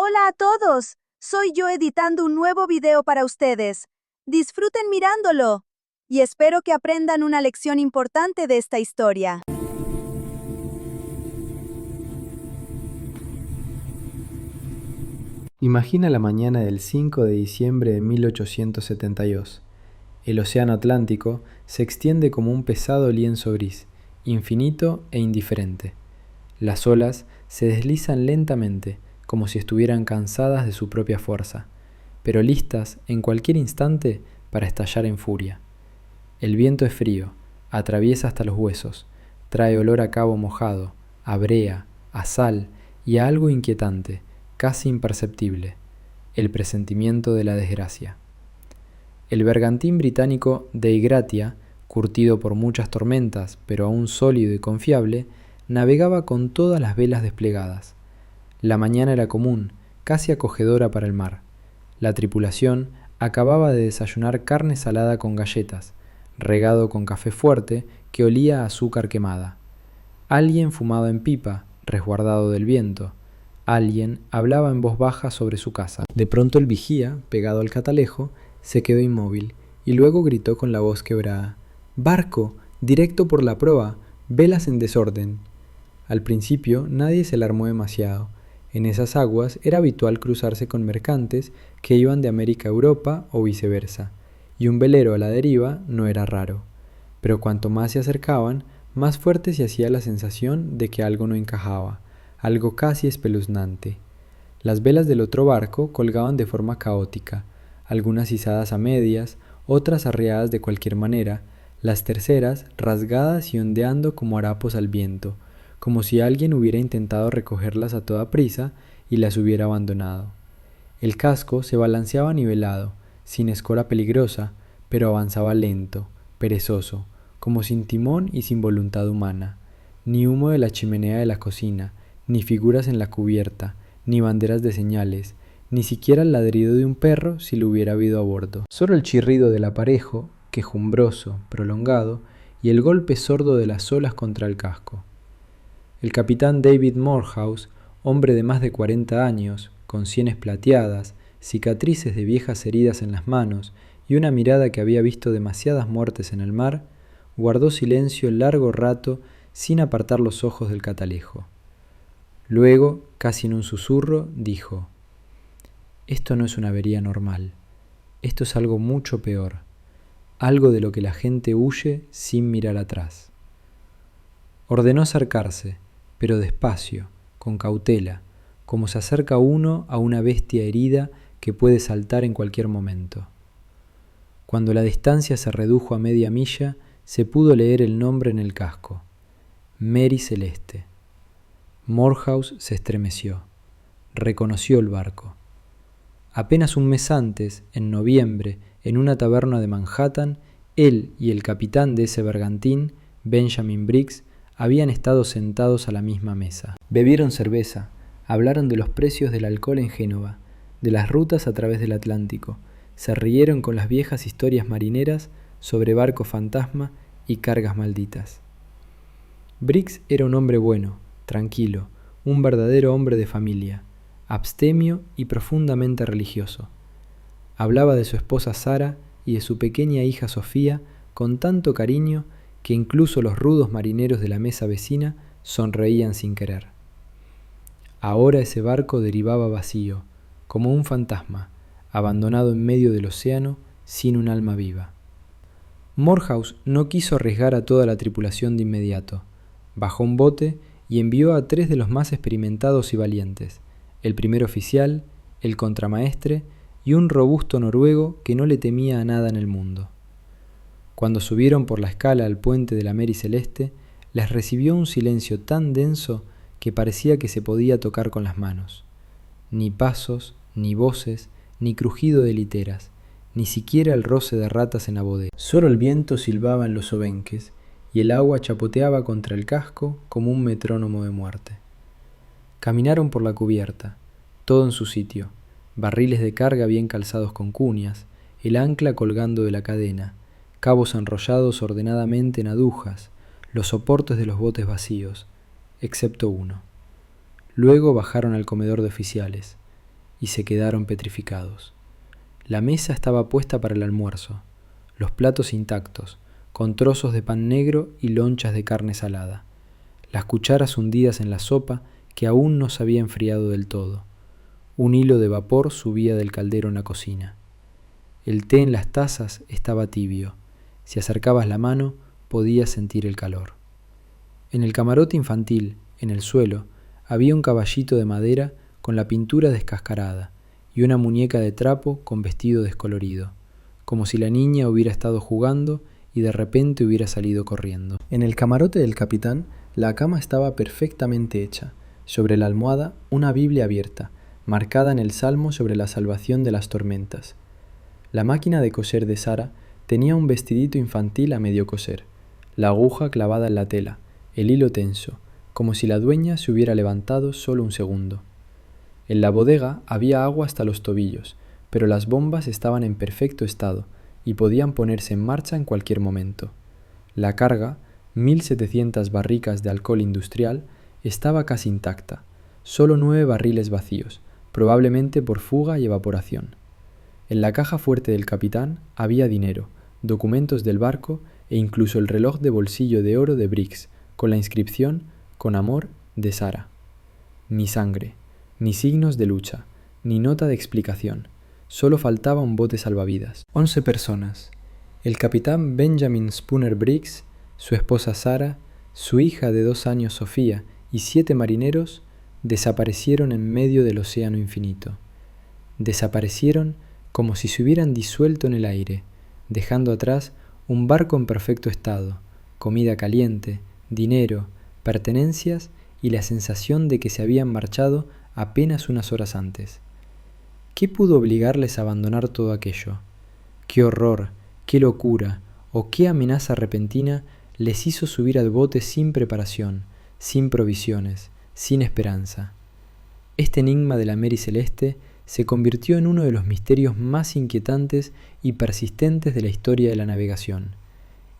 Hola a todos, soy yo editando un nuevo video para ustedes. Disfruten mirándolo y espero que aprendan una lección importante de esta historia. Imagina la mañana del 5 de diciembre de 1872. El océano Atlántico se extiende como un pesado lienzo gris, infinito e indiferente. Las olas se deslizan lentamente, como si estuvieran cansadas de su propia fuerza, pero listas en cualquier instante para estallar en furia. El viento es frío, atraviesa hasta los huesos, trae olor a cabo mojado, a brea, a sal y a algo inquietante, casi imperceptible, el presentimiento de la desgracia. El bergantín británico Dei Gratia, curtido por muchas tormentas, pero aún sólido y confiable, navegaba con todas las velas desplegadas. La mañana era común, casi acogedora para el mar. La tripulación acababa de desayunar carne salada con galletas, regado con café fuerte que olía a azúcar quemada. Alguien fumaba en pipa, resguardado del viento. Alguien hablaba en voz baja sobre su casa. De pronto el vigía, pegado al catalejo, se quedó inmóvil y luego gritó con la voz quebrada: «¡Barco! ¡Directo por la proa! ¡Velas en desorden!». Al principio nadie se alarmó demasiado. En esas aguas era habitual cruzarse con mercantes que iban de América a Europa o viceversa, y un velero a la deriva no era raro. Pero cuanto más se acercaban, más fuerte se hacía la sensación de que algo no encajaba, algo casi espeluznante. Las velas del otro barco colgaban de forma caótica, algunas izadas a medias, otras arriadas de cualquier manera, las terceras rasgadas y ondeando como harapos al viento, como si alguien hubiera intentado recogerlas a toda prisa y las hubiera abandonado. El casco se balanceaba nivelado, sin escora peligrosa, pero avanzaba lento, perezoso, como sin timón y sin voluntad humana. Ni humo de la chimenea de la cocina, ni figuras en la cubierta, ni banderas de señales, ni siquiera el ladrido de un perro si lo hubiera habido a bordo. Solo el chirrido del aparejo, quejumbroso, prolongado, y el golpe sordo de las olas contra el casco. El capitán David Morehouse, hombre de más de 40 años, con sienes plateadas, cicatrices de viejas heridas en las manos y una mirada que había visto demasiadas muertes en el mar, guardó silencio largo rato sin apartar los ojos del catalejo. Luego, casi en un susurro, dijo: «Esto no es una avería normal. Esto es algo mucho peor. Algo de lo que la gente huye sin mirar atrás». Ordenó acercarse, pero despacio, con cautela, como se acerca uno a una bestia herida que puede saltar en cualquier momento. Cuando la distancia se redujo a media milla, se pudo leer el nombre en el casco: Mary Celeste. Morehouse se estremeció. Reconoció el barco. Apenas un mes antes, en noviembre, en una taberna de Manhattan, él y el capitán de ese bergantín, Benjamin Briggs, habían estado sentados a la misma mesa. Bebieron cerveza, hablaron de los precios del alcohol en Génova, de las rutas a través del Atlántico, se rieron con las viejas historias marineras sobre barcos fantasma y cargas malditas. Briggs era un hombre bueno, tranquilo, un verdadero hombre de familia, abstemio y profundamente religioso. Hablaba de su esposa Sara y de su pequeña hija Sofía con tanto cariño que incluso los rudos marineros de la mesa vecina sonreían sin querer. Ahora ese barco derivaba vacío, como un fantasma, abandonado en medio del océano, sin un alma viva. Morehouse no quiso arriesgar a toda la tripulación de inmediato. Bajó un bote y envió a 3 de los más experimentados y valientes, el primer oficial, el contramaestre y un robusto noruego que no le temía a nada en el mundo. Cuando subieron por la escala al puente de la Mary Celeste, les recibió un silencio tan denso que parecía que se podía tocar con las manos. Ni pasos, ni voces, ni crujido de literas, ni siquiera el roce de ratas en la bodega. Solo el viento silbaba en los obenques y el agua chapoteaba contra el casco como un metrónomo de muerte. Caminaron por la cubierta, todo en su sitio, barriles de carga bien calzados con cuñas, el ancla colgando de la cadena, cabos enrollados ordenadamente en adujas, los soportes de los botes vacíos, excepto uno. Luego bajaron al comedor de oficiales. y se quedaron petrificados. La mesa estaba puesta para el almuerzo, los platos intactos, con trozos de pan negro y lonchas de carne salada, las cucharas hundidas en la sopa que aún no se había enfriado del todo. Un hilo de vapor subía del caldero en la cocina. El té en las tazas estaba tibio. Si acercabas la mano, podías sentir el calor. En el camarote infantil, en el suelo, había un caballito de madera con la pintura descascarada y una muñeca de trapo con vestido descolorido, como si la niña hubiera estado jugando y de repente hubiera salido corriendo. En el camarote del capitán, la cama estaba perfectamente hecha. Sobre la almohada, una Biblia abierta, marcada en el salmo sobre la salvación de las tormentas. La máquina de coser de Sara tenía un vestidito infantil a medio coser, la aguja clavada en la tela, el hilo tenso, como si la dueña se hubiera levantado solo un segundo. En la bodega había agua hasta los tobillos, pero las bombas estaban en perfecto estado y podían ponerse en marcha en cualquier momento. La carga, 1.700 barricas de alcohol industrial, estaba casi intacta, solo 9 barriles vacíos, probablemente por fuga y evaporación. En la caja fuerte del capitán había dinero, documentos del barco e incluso el reloj de bolsillo de oro de Briggs, con la inscripción «Con amor, de Sara». Ni sangre, ni signos de lucha, ni nota de explicación. Solo faltaba un bote salvavidas. 11 personas. El capitán Benjamin Spooner Briggs, su esposa Sara, su hija de 2 años Sofía y 7 marineros desaparecieron en medio del océano infinito. Desaparecieron como si se hubieran disuelto en el aire, dejando atrás un barco en perfecto estado, comida caliente, dinero, pertenencias y la sensación de que se habían marchado apenas unas horas antes. ¿Qué pudo obligarles a abandonar todo aquello? ¿Qué horror, qué locura o qué amenaza repentina les hizo subir al bote sin preparación, sin provisiones, sin esperanza? Este enigma de la Mary Celeste se convirtió en uno de los misterios más inquietantes y persistentes de la historia de la navegación,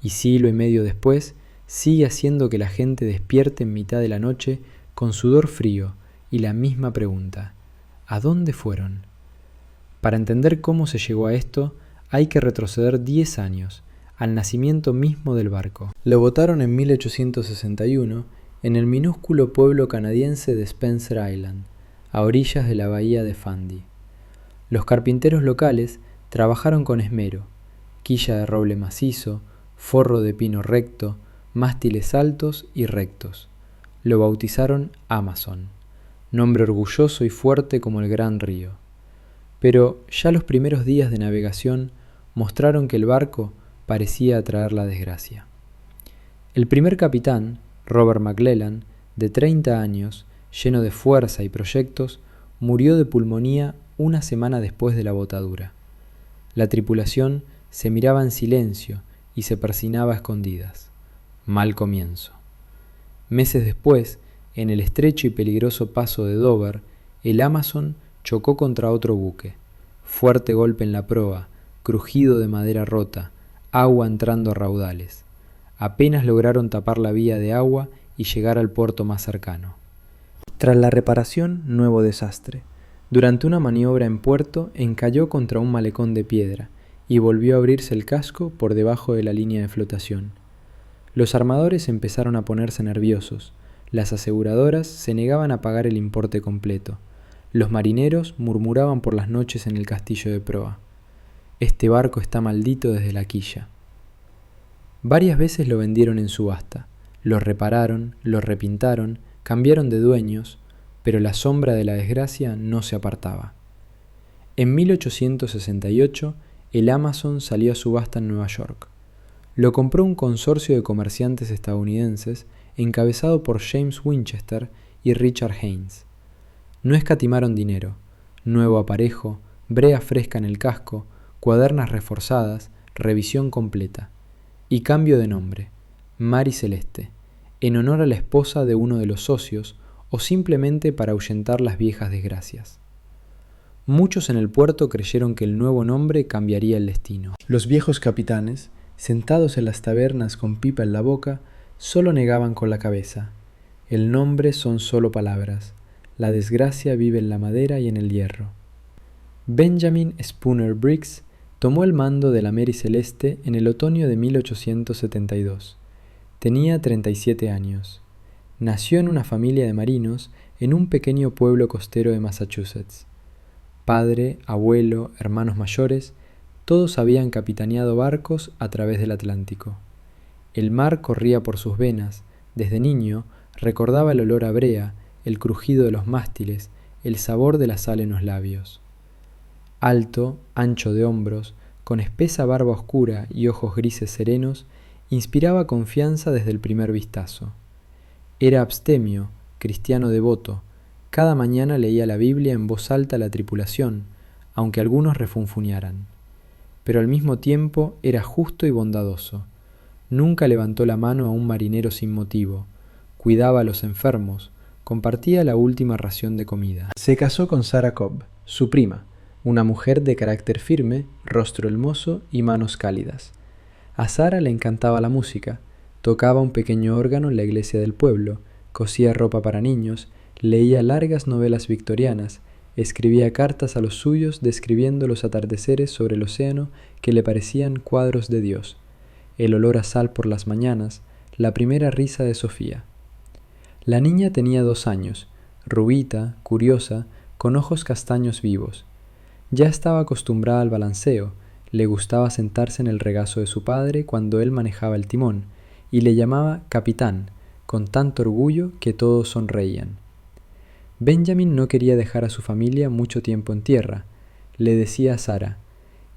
y siglo y medio después sigue haciendo que la gente despierte en mitad de la noche con sudor frío y la misma pregunta: ¿a dónde fueron? Para entender cómo se llegó a esto, hay que retroceder 10 años, al nacimiento mismo del barco. Lo botaron en 1861 en el minúsculo pueblo canadiense de Spencer Island, a orillas de la bahía de Fundy. Los carpinteros locales trabajaron con esmero: quilla de roble macizo, forro de pino recto, mástiles altos y rectos. Lo bautizaron Amazon, nombre orgulloso y fuerte como el gran río. Pero ya los primeros días de navegación mostraron que el barco parecía atraer la desgracia. El primer capitán, Robert McClellan, de 30 años, lleno de fuerza y proyectos, murió de pulmonía una semana después de la botadura. La tripulación se miraba en silencio y se persignaba a escondidas. Mal comienzo. Meses después, en el estrecho y peligroso paso de Dover, el Amazon chocó contra otro buque. Fuerte golpe en la proa, crujido de madera rota, agua entrando a raudales. Apenas lograron tapar la vía de agua y llegar al puerto más cercano. Tras la reparación, nuevo desastre. Durante una maniobra en puerto, encalló contra un malecón de piedra y volvió a abrirse el casco por debajo de la línea de flotación. Los armadores empezaron a ponerse nerviosos. Las aseguradoras se negaban a pagar el importe completo. Los marineros murmuraban por las noches en el castillo de proa: «Este barco está maldito desde la quilla». Varias veces lo vendieron en subasta. Lo repararon, lo repintaron, cambiaron de dueños, pero la sombra de la desgracia no se apartaba. En 1868, el Amazon salió a subasta en Nueva York. Lo compró un consorcio de comerciantes estadounidenses encabezado por James Winchester y Richard Haynes. No escatimaron dinero: nuevo aparejo, brea fresca en el casco, cuadernas reforzadas, revisión completa. Y cambio de nombre: Mary Celeste, en honor a la esposa de uno de los socios o simplemente para ahuyentar las viejas desgracias. Muchos en el puerto creyeron que el nuevo nombre cambiaría el destino. Los viejos capitanes, sentados en las tabernas con pipa en la boca, solo negaban con la cabeza: el nombre son solo palabras, la desgracia vive en la madera y en el hierro. Benjamin Spooner Briggs tomó el mando de la Mary Celeste en el otoño de 1872. Tenía 37 años. Nació en una familia de marinos en un pequeño pueblo costero de Massachusetts. Padre, abuelo, hermanos mayores, todos habían capitaneado barcos a través del Atlántico. El mar corría por sus venas. Desde niño recordaba el olor a brea, el crujido de los mástiles, el sabor de la sal en los labios. Alto, ancho de hombros, con espesa barba oscura y ojos grises serenos, inspiraba confianza desde el primer vistazo. Era abstemio, cristiano devoto. Cada mañana leía la Biblia en voz alta a la tripulación, aunque algunos refunfuñaran. Pero al mismo tiempo era justo y bondadoso. Nunca levantó la mano a un marinero sin motivo. Cuidaba a los enfermos, compartía la última ración de comida. Se casó con Sarah Cobb, su prima, una mujer de carácter firme, rostro hermoso y manos cálidas. A Sarah le encantaba la música, tocaba un pequeño órgano en la iglesia del pueblo, cosía ropa para niños, leía largas novelas victorianas, escribía cartas a los suyos describiendo los atardeceres sobre el océano que le parecían cuadros de Dios, el olor a sal por las mañanas, la primera risa de Sofía. La niña tenía 2 años, rubita, curiosa, con ojos castaños vivos. Ya estaba acostumbrada al balanceo, le gustaba sentarse en el regazo de su padre cuando él manejaba el timón, y le llamaba capitán, con tanto orgullo que todos sonreían. Benjamin no quería dejar a su familia mucho tiempo en tierra. Le decía a Sarah: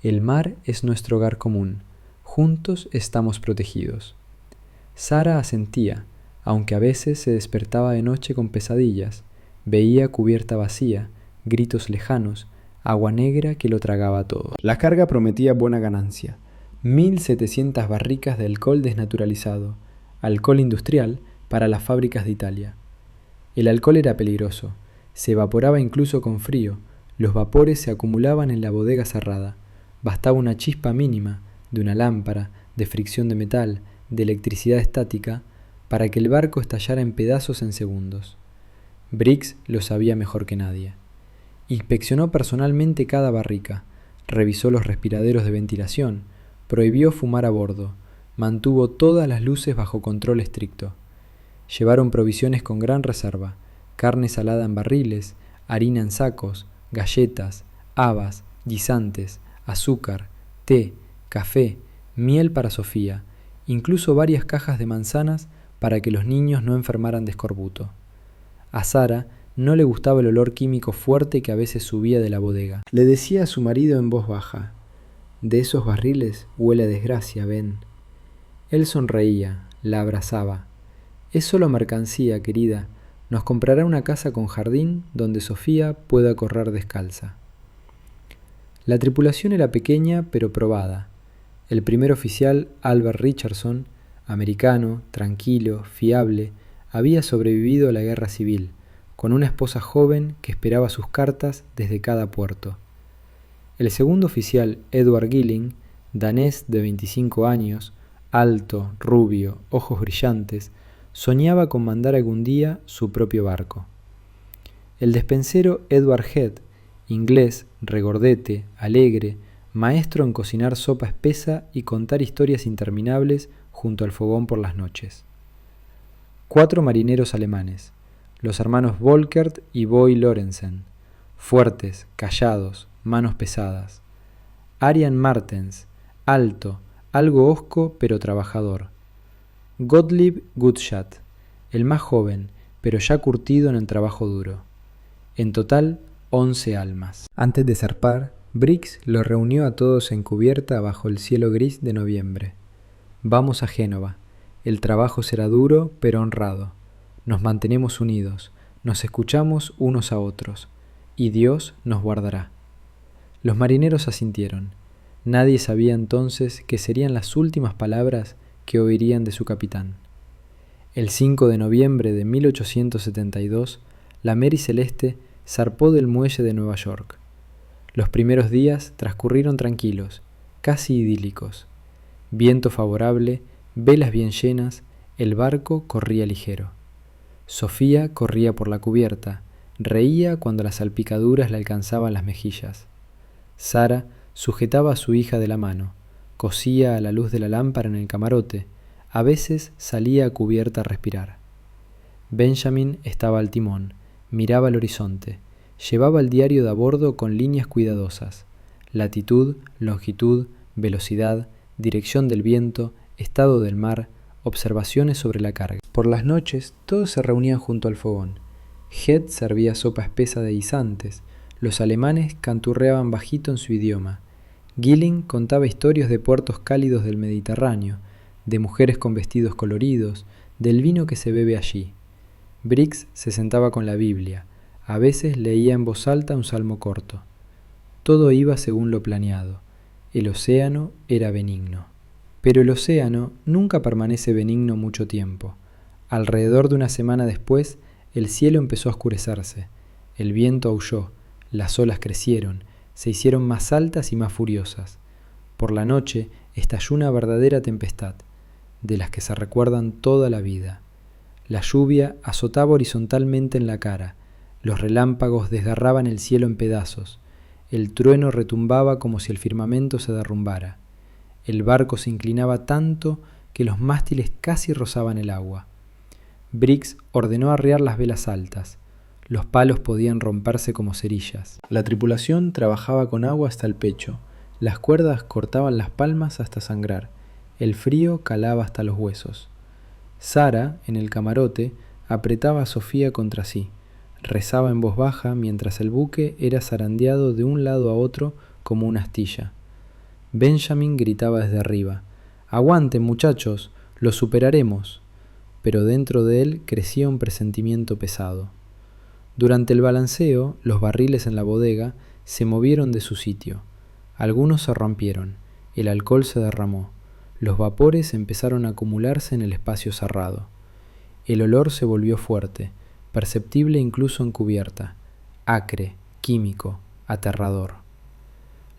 «El mar es nuestro hogar común, juntos estamos protegidos». Sarah asentía, aunque a veces se despertaba de noche con pesadillas, veía cubierta vacía, gritos lejanos, agua negra que lo tragaba todo. La carga prometía buena ganancia: 1.700 barricas de alcohol desnaturalizado, alcohol industrial para las fábricas de Italia. El alcohol era peligroso, se evaporaba incluso con frío, los vapores se acumulaban en la bodega cerrada, bastaba una chispa mínima, de una lámpara, de fricción de metal, de electricidad estática, para que el barco estallara en pedazos en segundos. Briggs lo sabía mejor que nadie. Inspeccionó personalmente cada barrica, revisó los respiraderos de ventilación, prohibió fumar a bordo, mantuvo todas las luces bajo control estricto. Llevaron provisiones con gran reserva: carne salada en barriles, harina en sacos, galletas, habas, guisantes, azúcar, té, café, miel para Sofía, incluso varias cajas de manzanas para que los niños no enfermaran de escorbuto. A Sarah no le gustaba el olor químico fuerte que a veces subía de la bodega. Le decía a su marido en voz baja: «De esos barriles huele a desgracia, Ben». Él sonreía, la abrazaba. «Es solo mercancía, querida. Nos comprará una casa con jardín donde Sofía pueda correr descalza». La tripulación era pequeña pero probada. El primer oficial, Albert Richardson, americano, tranquilo, fiable, había sobrevivido a la guerra civil, con una esposa joven que esperaba sus cartas desde cada puerto. El segundo oficial, Edward Gilling, danés de 25 años, alto, rubio, ojos brillantes, soñaba con mandar algún día su propio barco. El despensero Edward Head, inglés, regordete, alegre, maestro en cocinar sopa espesa y contar historias interminables junto al fogón por las noches. 4 marineros alemanes, los hermanos Volkert y Boy Lorenzen, fuertes, callados, manos pesadas. Arian Martens, alto, algo hosco pero trabajador. Gottlieb Gutschat, el más joven, pero ya curtido en el trabajo duro. En total, 11 almas. Antes de zarpar, Briggs los reunió a todos en cubierta bajo el cielo gris de noviembre. «Vamos a Génova. El trabajo será duro, pero honrado. Nos mantenemos unidos, nos escuchamos unos a otros, y Dios nos guardará». Los marineros asintieron. Nadie sabía entonces que serían las últimas palabras que oirían de su capitán. El 5 de noviembre de 1872, la Mary Celeste zarpó del muelle de Nueva York. Los primeros días transcurrieron tranquilos, casi idílicos. Viento favorable, velas bien llenas, el barco corría ligero. Sofía corría por la cubierta, reía cuando las salpicaduras le alcanzaban las mejillas. Sara sujetaba a su hija de la mano, cosía a la luz de la lámpara en el camarote, a veces salía a cubierta a respirar. Benjamin estaba al timón, miraba el horizonte, llevaba el diario de a bordo con líneas cuidadosas, latitud, longitud, velocidad, dirección del viento, estado del mar, observaciones sobre la carga. Por las noches todos se reunían junto al fogón. Head servía sopa espesa de guisantes, los alemanes canturreaban bajito en su idioma. Gilling contaba historias de puertos cálidos del Mediterráneo, de mujeres con vestidos coloridos, del vino que se bebe allí. Briggs se sentaba con la Biblia, a veces leía en voz alta un salmo corto. Todo iba según lo planeado. El océano era benigno. Pero el océano nunca permanece benigno mucho tiempo. Alrededor de una semana después, el cielo empezó a oscurecerse. El viento aulló, las olas crecieron, se hicieron más altas y más furiosas. Por la noche estalló una verdadera tempestad, de las que se recuerdan toda la vida. La lluvia azotaba horizontalmente en la cara, los relámpagos desgarraban el cielo en pedazos, el trueno retumbaba como si el firmamento se derrumbara. El barco se inclinaba tanto que los mástiles casi rozaban el agua. Briggs ordenó arriar las velas altas. Los palos podían romperse como cerillas. La tripulación trabajaba con agua hasta el pecho. Las cuerdas cortaban las palmas hasta sangrar. El frío calaba hasta los huesos. Sara, en el camarote, apretaba a Sofía contra sí. Rezaba en voz baja mientras el buque era zarandeado de un lado a otro como una astilla. Benjamin gritaba desde arriba: «¡Aguanten, muchachos! ¡Lo superaremos!». Pero dentro de él crecía un presentimiento pesado. Durante el balanceo, los barriles en la bodega se movieron de su sitio. Algunos se rompieron, el alcohol se derramó, los vapores empezaron a acumularse en el espacio cerrado. El olor se volvió fuerte, perceptible incluso en cubierta, acre, químico, aterrador.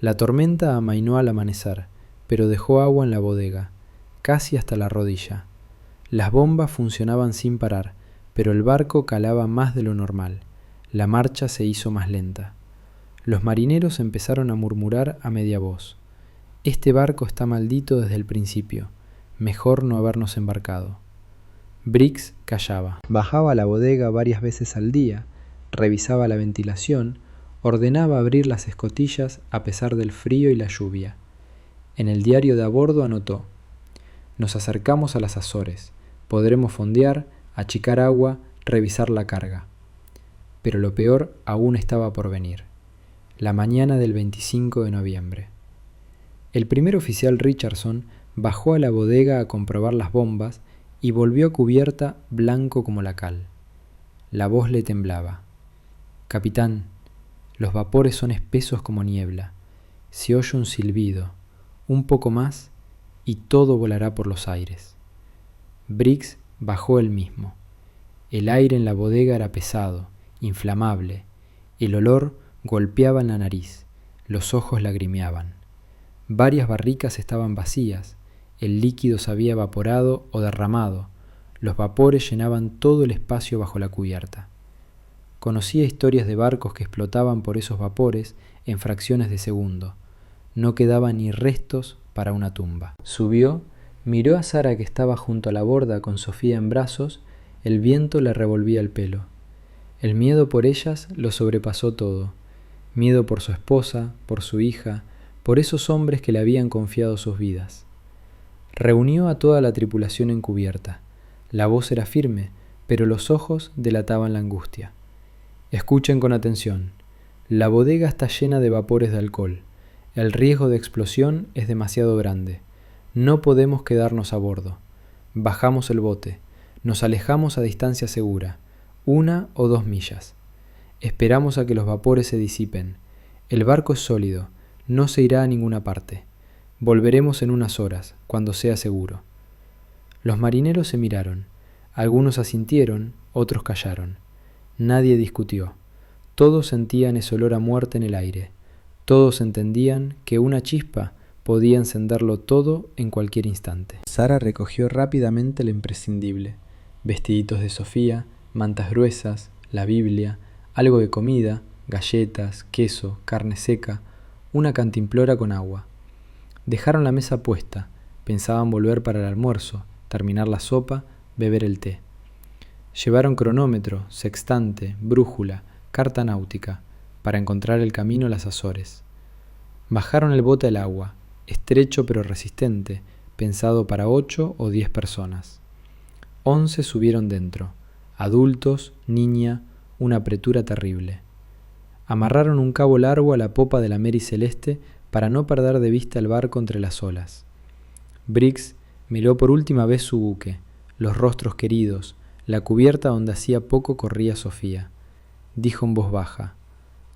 La tormenta amainó al amanecer, pero dejó agua en la bodega, casi hasta la rodilla. Las bombas funcionaban sin parar, pero el barco calaba más de lo normal. La marcha se hizo más lenta. Los marineros empezaron a murmurar a media voz: «Este barco está maldito desde el principio. Mejor no habernos embarcado». Briggs callaba. Bajaba a la bodega varias veces al día, revisaba la ventilación, ordenaba abrir las escotillas a pesar del frío y la lluvia. En el diario de a bordo anotó: «Nos acercamos a las Azores. Podremos fondear, achicar agua, revisar la carga». Pero lo peor aún estaba por venir. La mañana del 25 de noviembre. El primer oficial Richardson bajó a la bodega a comprobar las bombas y volvió a cubierta blanco como la cal. La voz le temblaba: «Capitán, los vapores son espesos como niebla. Se oye un silbido, un poco más y todo volará por los aires». Briggs bajó él mismo. El aire en la bodega era pesado, inflamable. El olor golpeaba en la nariz, los ojos lagrimeaban. Varias barricas estaban vacías, el líquido se había evaporado o derramado, los vapores llenaban todo el espacio bajo la cubierta. Conocía historias de barcos que explotaban por esos vapores en fracciones de segundo. No quedaban ni restos para una tumba. Subió, miró a Sara que estaba junto a la borda con Sofía en brazos, el viento le revolvía el pelo. El miedo por ellas lo sobrepasó todo. Miedo por su esposa, por su hija, por esos hombres que le habían confiado sus vidas. Reunió a toda la tripulación en cubierta. La voz era firme, pero los ojos delataban la angustia. «Escuchen con atención. La bodega está llena de vapores de alcohol. El riesgo de explosión es demasiado grande. No podemos quedarnos a bordo. Bajamos el bote. Nos alejamos a distancia segura, 1 o 2 millas. Esperamos a que los vapores se disipen. El barco es sólido, no se irá a ninguna parte. Volveremos en unas horas, cuando sea seguro». Los marineros se miraron. Algunos asintieron, otros callaron. Nadie discutió. Todos sentían ese olor a muerte en el aire. Todos entendían que una chispa podía encenderlo todo en cualquier instante. Sara recogió rápidamente lo imprescindible: vestiditos de Sofía, mantas gruesas, la Biblia, algo de comida, galletas, queso, carne seca, una cantimplora con agua. Dejaron la mesa puesta, pensaban volver para el almuerzo, terminar la sopa, beber el té. Llevaron cronómetro, sextante, brújula, carta náutica, para encontrar el camino a las Azores. Bajaron el bote al agua, estrecho pero resistente, pensado para 8 o 10 personas. 11 subieron dentro, adultos, niña, una apretura terrible. Amarraron un cabo largo a la popa de la Mary Celeste para no perder de vista el barco entre las olas. Briggs miró por última vez su buque, los rostros queridos, la cubierta donde hacía poco corría Sofía. Dijo en voz baja: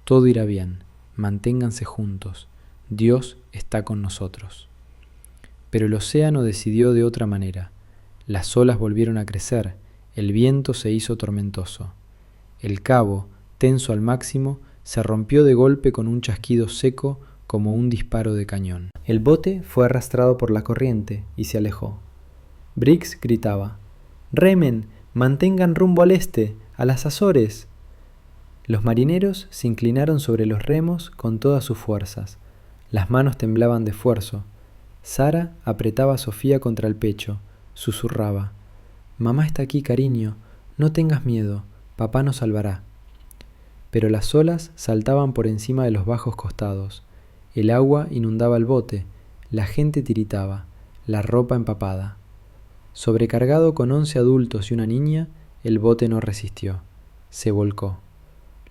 «Todo irá bien, manténganse juntos, Dios está con nosotros». Pero el océano decidió de otra manera. Las olas volvieron a crecer, el viento se hizo tormentoso. El cabo, tenso al máximo, se rompió de golpe con un chasquido seco como un disparo de cañón. El bote fue arrastrado por la corriente y se alejó. Briggs gritaba: «¡Remen! ¡Mantengan rumbo al este, a las Azores!». Los marineros se inclinaron sobre los remos con todas sus fuerzas. Las manos temblaban de esfuerzo. Sara apretaba a Sofía contra el pecho, susurraba: «Mamá está aquí, cariño, no tengas miedo, papá nos salvará». Pero las olas saltaban por encima de los bajos costados. El agua inundaba el bote, la gente tiritaba, la ropa empapada. Sobrecargado con 11 adultos y una niña, el bote no resistió. Se volcó.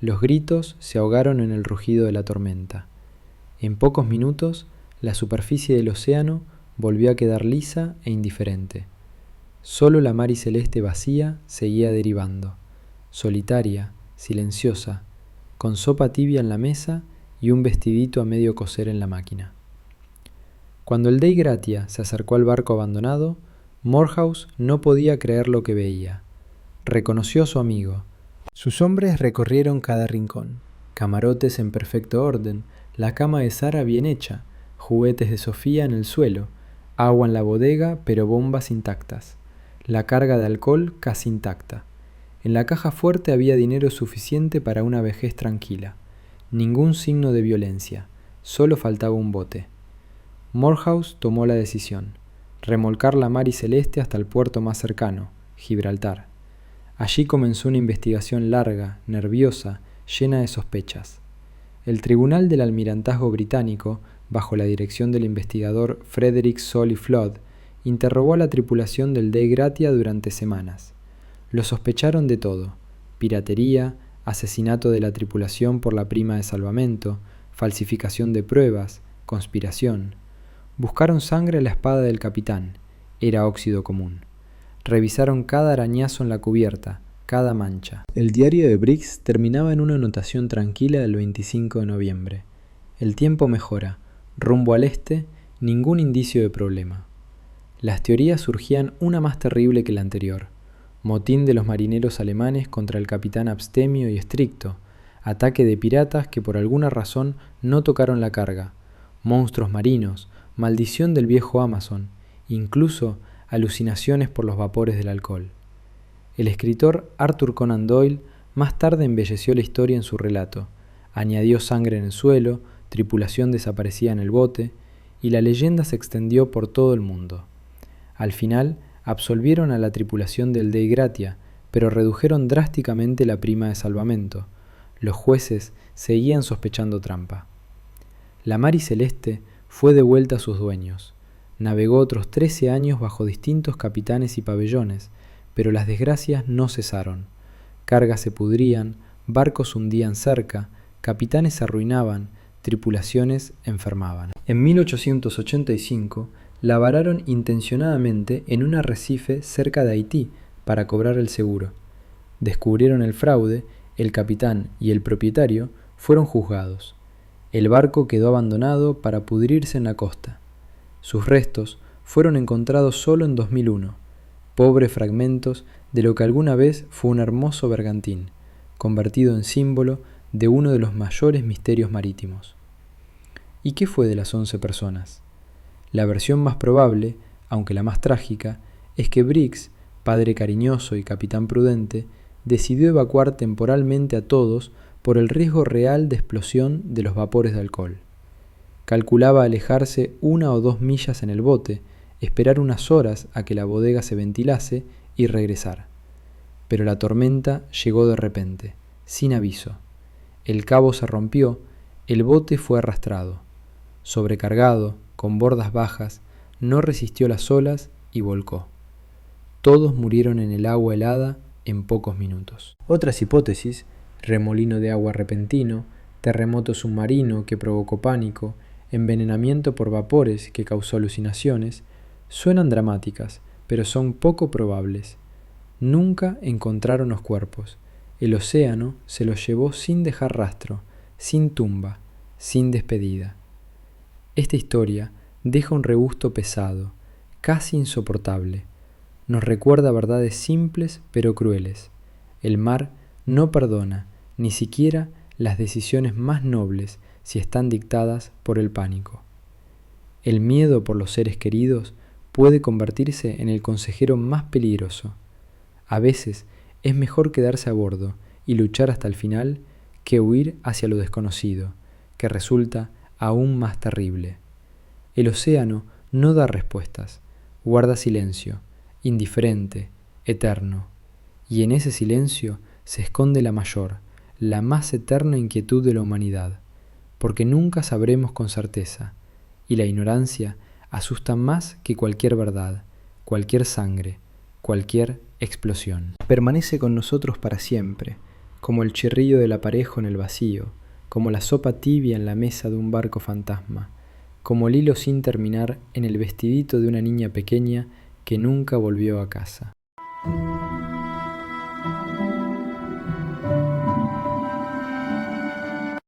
Los gritos se ahogaron en el rugido de la tormenta. En pocos minutos, la superficie del océano volvió a quedar lisa e indiferente. Solo la Mary Celeste vacía seguía derivando, solitaria, silenciosa, con sopa tibia en la mesa y un vestidito a medio coser en la máquina. Cuando el Dei Gratia se acercó al barco abandonado, Morehouse no podía creer lo que veía. Reconoció a su amigo. Sus hombres recorrieron cada rincón. Camarotes en perfecto orden, la cama de Sara bien hecha, juguetes de Sofía en el suelo, agua en la bodega pero bombas intactas, la carga de alcohol casi intacta. En la caja fuerte había dinero suficiente para una vejez tranquila. Ningún signo de violencia, solo faltaba un bote. Morehouse tomó la decisión: remolcar la Mary Celeste hasta el puerto más cercano, Gibraltar. Allí comenzó una investigación larga, nerviosa, llena de sospechas. El Tribunal del Almirantazgo Británico, bajo la dirección del investigador Frederick Solly Flood, interrogó a la tripulación del Dei Gratia durante semanas. Lo sospecharon de todo: piratería, asesinato de la tripulación por la prima de salvamento, falsificación de pruebas, conspiración. Buscaron sangre a la espada del capitán, era óxido común. Revisaron cada arañazo en la cubierta, cada mancha. El diario de Briggs terminaba en una anotación tranquila del 25 de noviembre. El tiempo mejora, rumbo al este, ningún indicio de problema. Las teorías surgían una más terrible que la anterior. Motín de los marineros alemanes contra el capitán abstemio y estricto, ataque de piratas que por alguna razón no tocaron la carga, monstruos marinos, maldición del viejo Amazon, incluso alucinaciones por los vapores del alcohol. El escritor Arthur Conan Doyle más tarde embelleció la historia en su relato, añadió sangre en el suelo, tripulación desaparecida en el bote, y la leyenda se extendió por todo el mundo. Al final, absolvieron a la tripulación del Dei Gratia, pero redujeron drásticamente la prima de salvamento. Los jueces seguían sospechando trampa. La Mary Celeste fue devuelta a sus dueños. Navegó otros 13 años bajo distintos capitanes y pabellones, pero las desgracias no cesaron. Cargas se pudrían, barcos hundían cerca, capitanes se arruinaban, tripulaciones enfermaban. En 1885, la vararon intencionadamente en un arrecife cerca de Haití para cobrar el seguro. Descubrieron el fraude, el capitán y el propietario fueron juzgados. El barco quedó abandonado para pudrirse en la costa. Sus restos fueron encontrados solo en 2001, pobres fragmentos de lo que alguna vez fue un hermoso bergantín, convertido en símbolo de uno de los mayores misterios marítimos. ¿Y qué fue de las 11 personas? La versión más probable, aunque la más trágica, es que Briggs, padre cariñoso y capitán prudente, decidió evacuar temporalmente a todos por el riesgo real de explosión de los vapores de alcohol. Calculaba alejarse 1 o 2 millas en el bote, esperar unas horas a que la bodega se ventilase y regresar. Pero la tormenta llegó de repente, sin aviso. El cabo se rompió, el bote fue arrastrado. Sobrecargado, con bordas bajas, no resistió las olas y volcó. Todos murieron en el agua helada en pocos minutos. Otras hipótesis, remolino de agua repentino, terremoto submarino que provocó pánico, envenenamiento por vapores que causó alucinaciones, suenan dramáticas, pero son poco probables. Nunca encontraron los cuerpos. El océano se los llevó sin dejar rastro, sin tumba, sin despedida. Esta historia deja un regusto pesado, casi insoportable. Nos recuerda verdades simples pero crueles. El mar no perdona, ni siquiera las decisiones más nobles si están dictadas por el pánico. El miedo por los seres queridos puede convertirse en el consejero más peligroso. A veces es mejor quedarse a bordo y luchar hasta el final que huir hacia lo desconocido, que resulta aún más terrible. El océano no da respuestas, guarda silencio, indiferente, eterno, y en ese silencio se esconde la mayor, la más eterna inquietud de la humanidad, porque nunca sabremos con certeza, y la ignorancia asusta más que cualquier verdad, cualquier sangre, cualquier explosión. Permanece con nosotros para siempre, como el chirrío del aparejo en el vacío, como la sopa tibia en la mesa de un barco fantasma, como el hilo sin terminar en el vestidito de una niña pequeña que nunca volvió a casa.